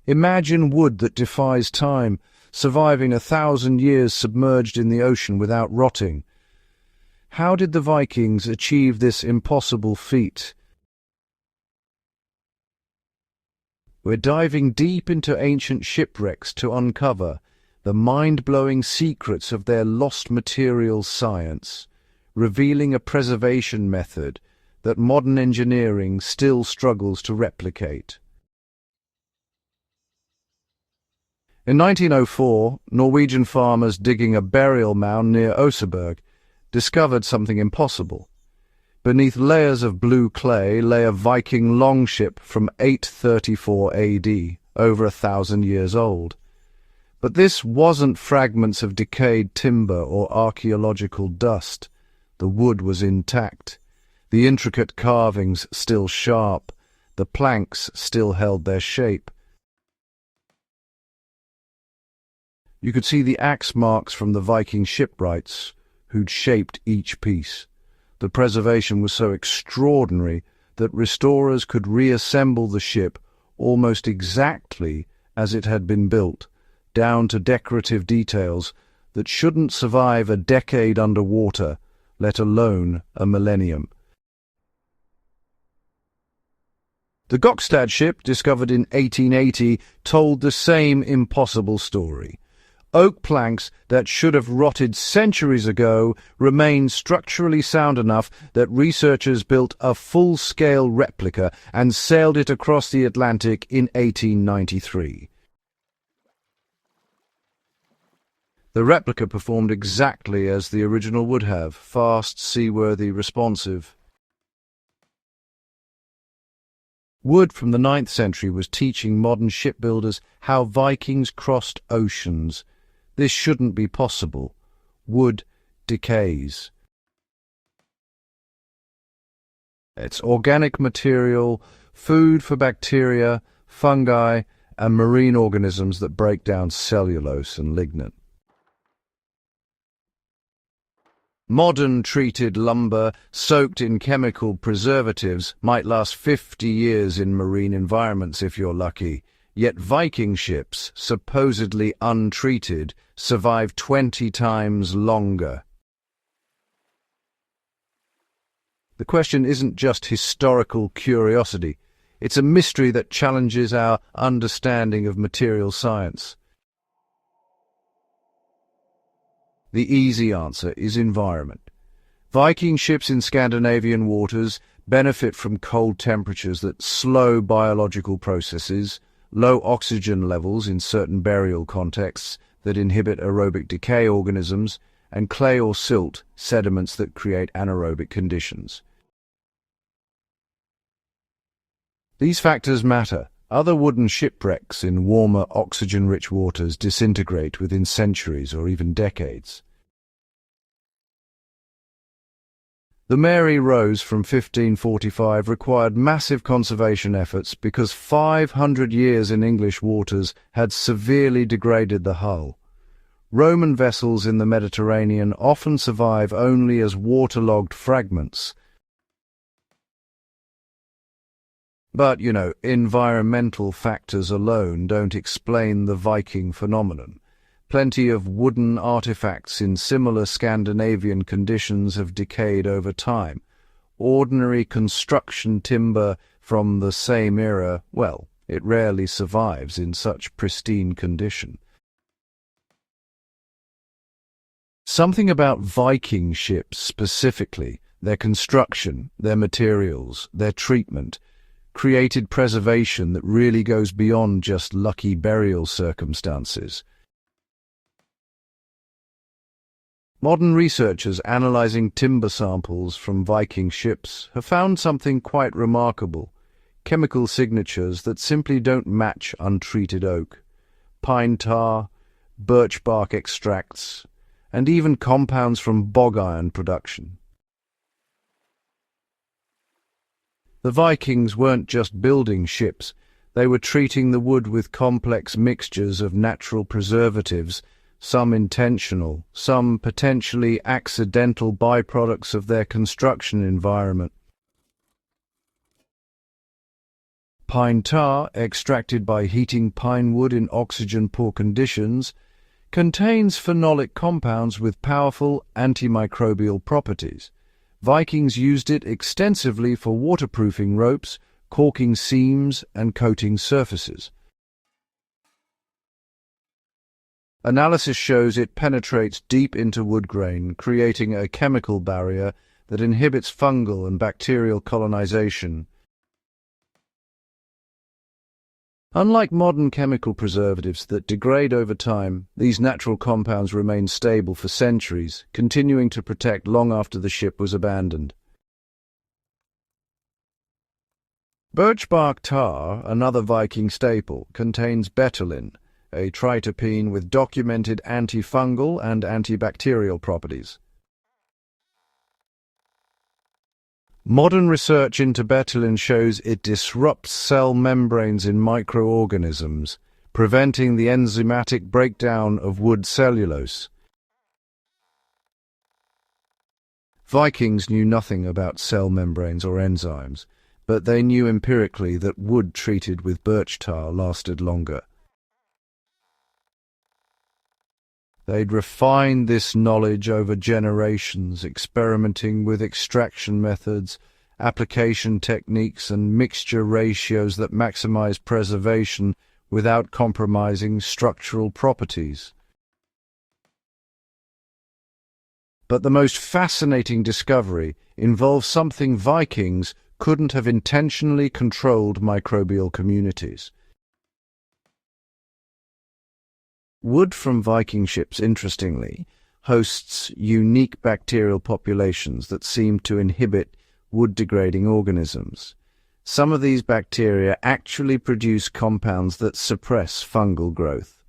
Imagine wood that defies time, surviving 1,000 years submerged in the ocean without rotting. How did the Vikings achieve this impossible feat? We're diving deep into ancient shipwrecks to uncover the mind-blowing secrets of their lost materials science, revealing a preservation method that modern engineering still struggles to replicate. In 1904, Norwegian farmers digging a burial mound near Oseberg discovered something impossible. Beneath layers of blue clay lay a Viking longship from 834 AD, over 1,000 years old. But this wasn't fragments of decayed timber or archaeological dust. The wood was intact, the intricate carvings still sharp, the planks still held their shape. You could see the axe marks from the Viking shipwrights who'd shaped each piece. The preservation was so extraordinary that restorers could reassemble the ship almost exactly as it had been built, down to decorative details that shouldn't survive a decade underwater, let alone a millennium. The Gokstad ship, discovered in 1880, told the same impossible story. Oak planks that should have rotted centuries ago remain structurally sound enough that researchers built a full-scale replica and sailed it across the Atlantic in 1893. The replica performed exactly as the original would have: fast, seaworthy, responsive. Wood from the 9th century was teaching modern shipbuilders how Vikings crossed oceans. This shouldn't be possible. Wood decays. It's organic material, food for bacteria, fungi, and marine organisms that break down cellulose and lignin. Modern treated lumber, soaked in chemical preservatives, might last 50 years in marine environments if you're lucky. Yet Viking ships, supposedly untreated, survive 20 times longer. The question isn't just historical curiosity. It's a mystery that challenges our understanding of material science. The easy answer is environment. Viking ships in Scandinavian waters benefit from cold temperatures that slow biological processes, low oxygen levels in certain burial contexts that inhibit aerobic decay organisms, and clay or silt sediments that create anaerobic conditions. These factors matter. Other wooden shipwrecks in warmer, oxygen-rich waters disintegrate within centuries or even decades. The Mary Rose from 1545 required massive conservation efforts because 500 years in English waters had severely degraded the hull. Roman vessels in the Mediterranean often survive only as waterlogged fragments. But, environmental factors alone don't explain the Viking phenomenon. Plenty of wooden artifacts in similar Scandinavian conditions have decayed over time. Ordinary construction timber from the same era, well, it rarely survives in such pristine condition. Something about Viking ships specifically, their construction, their materials, their treatment, created preservation that really goes beyond just lucky burial circumstances. Modern researchers analyzing timber samples from Viking ships have found something quite remarkable: chemical signatures that simply don't match untreated oak, pine tar, birch bark extracts, and even compounds from bog iron production. The Vikings weren't just building ships, they were treating the wood with complex mixtures of natural preservatives, some intentional, some potentially accidental byproducts of their construction environment. Pine tar, extracted by heating pine wood in oxygen-poor conditions, contains phenolic compounds with powerful antimicrobial properties. Vikings used it extensively for waterproofing ropes, caulking seams, and coating surfaces. Analysis shows it penetrates deep into wood grain, creating a chemical barrier that inhibits fungal and bacterial colonization. Unlike modern chemical preservatives that degrade over time, these natural compounds remain stable for centuries, continuing to protect long after the ship was abandoned. Birch bark tar, another Viking staple, contains betulin, a tritopene with documented antifungal and antibacterial properties. Modern research into betulin shows it disrupts cell membranes in microorganisms, preventing the enzymatic breakdown of wood cellulose. Vikings knew nothing about cell membranes or enzymes, but they knew empirically that wood treated with birch tar lasted longer. They'd refined this knowledge over generations, experimenting with extraction methods, application techniques, and mixture ratios that maximize preservation without compromising structural properties. But the most fascinating discovery involves something Vikings couldn't have intentionally controlled: microbial communities. Wood from Viking ships, interestingly, hosts unique bacterial populations that seem to inhibit wood-degrading organisms. Some of these bacteria actually produce compounds that suppress fungal growth.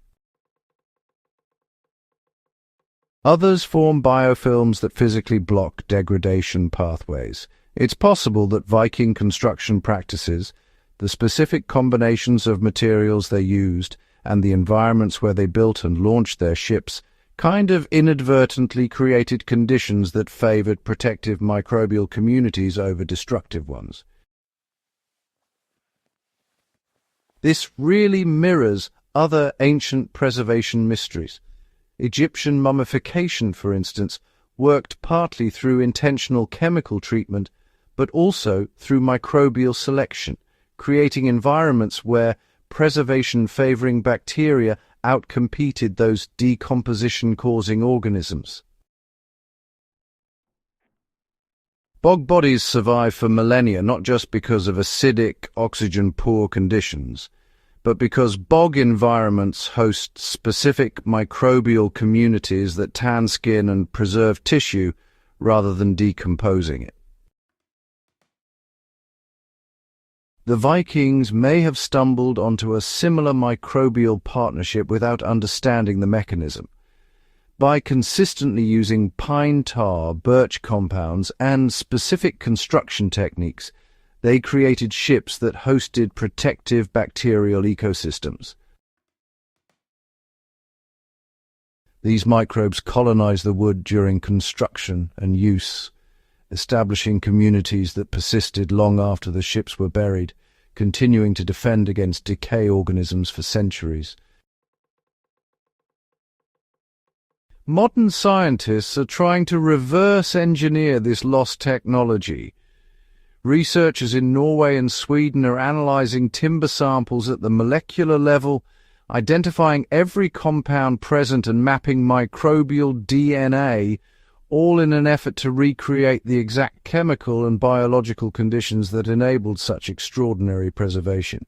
Others form biofilms that physically block degradation pathways. It's possible that Viking construction practices, the specific combinations of materials they used, and the environments where they built and launched their ships kind of inadvertently created conditions that favored protective microbial communities over destructive ones. This really mirrors other ancient preservation mysteries. Egyptian mummification, for instance, worked partly through intentional chemical treatment, but also through microbial selection, creating environments where preservation favoring bacteria outcompeted those decomposition-causing organisms. Bog bodies survive for millennia not just because of acidic, oxygen-poor conditions, but because bog environments host specific microbial communities that tan skin and preserve tissue rather than decomposing it. The Vikings may have stumbled onto a similar microbial partnership without understanding the mechanism. By consistently using pine tar, birch compounds, and specific construction techniques, they created ships that hosted protective bacterial ecosystems. These microbes colonize the wood during construction and use, establishing communities that persisted long after the ships were buried, continuing to defend against decay organisms for centuries. Modern scientists are trying to reverse engineer this lost technology. Researchers in Norway and Sweden are analyzing timber samples at the molecular level, identifying every compound present and mapping microbial DNA, all in an effort to recreate the exact chemical and biological conditions that enabled such extraordinary preservation.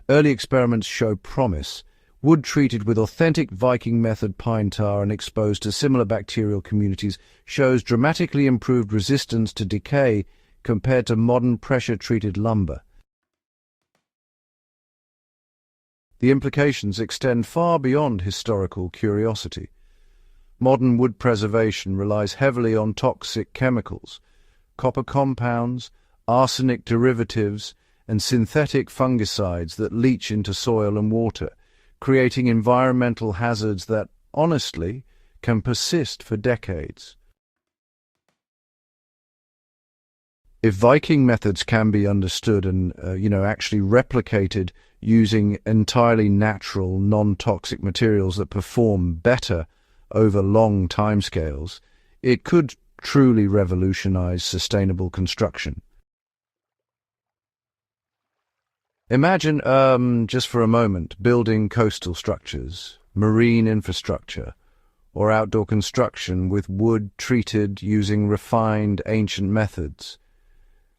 Early experiments show promise. Wood treated with authentic Viking method pine tar and exposed to similar bacterial communities shows dramatically improved resistance to decay compared to modern pressure-treated lumber. The implications extend far beyond historical curiosity. Modern wood preservation relies heavily on toxic chemicals, copper compounds, arsenic derivatives, and synthetic fungicides that leach into soil and water, creating environmental hazards that, honestly, can persist for decades. If Viking methods can be understood and, actually replicated using entirely natural, non-toxic materials that perform better over long timescales, it could truly revolutionize sustainable construction. Imagine, just for a moment, building coastal structures, marine infrastructure, or outdoor construction with wood treated using refined ancient methods,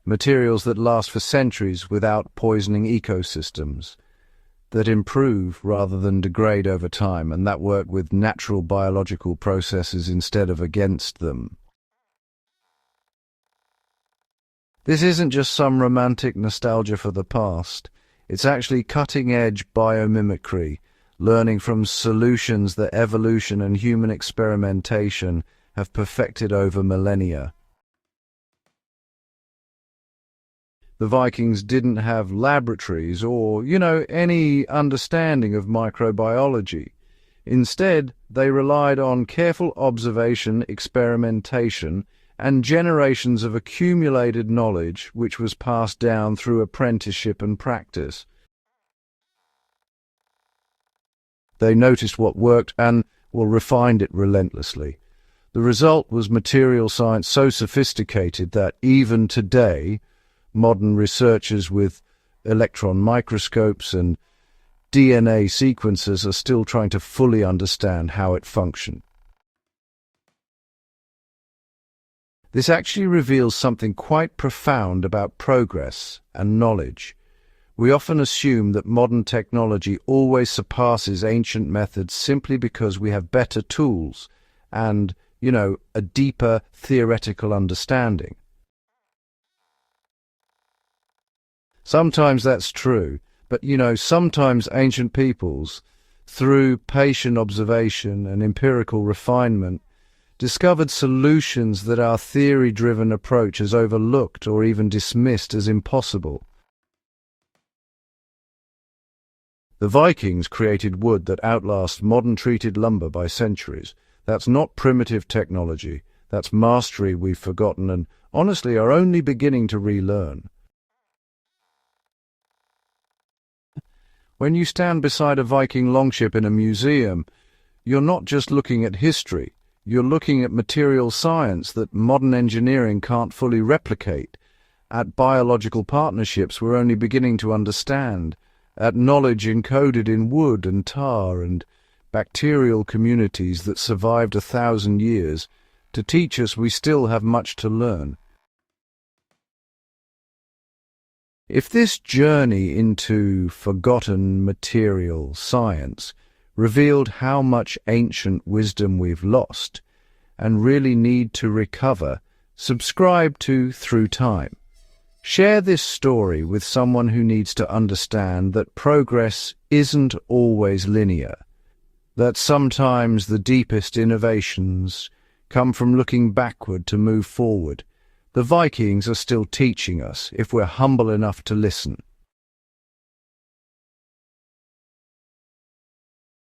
materials that last for centuries without poisoning ecosystems, that improve rather than degrade over time, and that work with natural biological processes instead of against them. This isn't just some romantic nostalgia for the past. It's actually cutting-edge biomimicry, learning from solutions that evolution and human experimentation have perfected over millennia. The Vikings didn't have laboratories or, any understanding of microbiology. Instead, they relied on careful observation, experimentation, and generations of accumulated knowledge which was passed down through apprenticeship and practice. They noticed what worked and, refined it relentlessly. The result was material science so sophisticated that even today, modern researchers with electron microscopes and DNA sequencers are still trying to fully understand how it functioned. This actually reveals something quite profound about progress and knowledge. We often assume that modern technology always surpasses ancient methods simply because we have better tools and, a deeper theoretical understanding. Sometimes that's true, but sometimes ancient peoples, through patient observation and empirical refinement, discovered solutions that our theory-driven approach has overlooked or even dismissed as impossible. The Vikings created wood that outlasts modern treated lumber by centuries. That's not primitive technology. That's mastery we've forgotten and, honestly, are only beginning to relearn. When you stand beside a Viking longship in a museum, you're not just looking at history, you're looking at material science that modern engineering can't fully replicate, at biological partnerships we're only beginning to understand, at knowledge encoded in wood and tar and bacterial communities that survived 1,000 years to teach us we still have much to learn. If this journey into forgotten material science revealed how much ancient wisdom we've lost and really need to recover, subscribe to Through Time. Share this story with someone who needs to understand that progress isn't always linear, that sometimes the deepest innovations come from looking backward to move forward. The Vikings are still teaching us if we're humble enough to listen.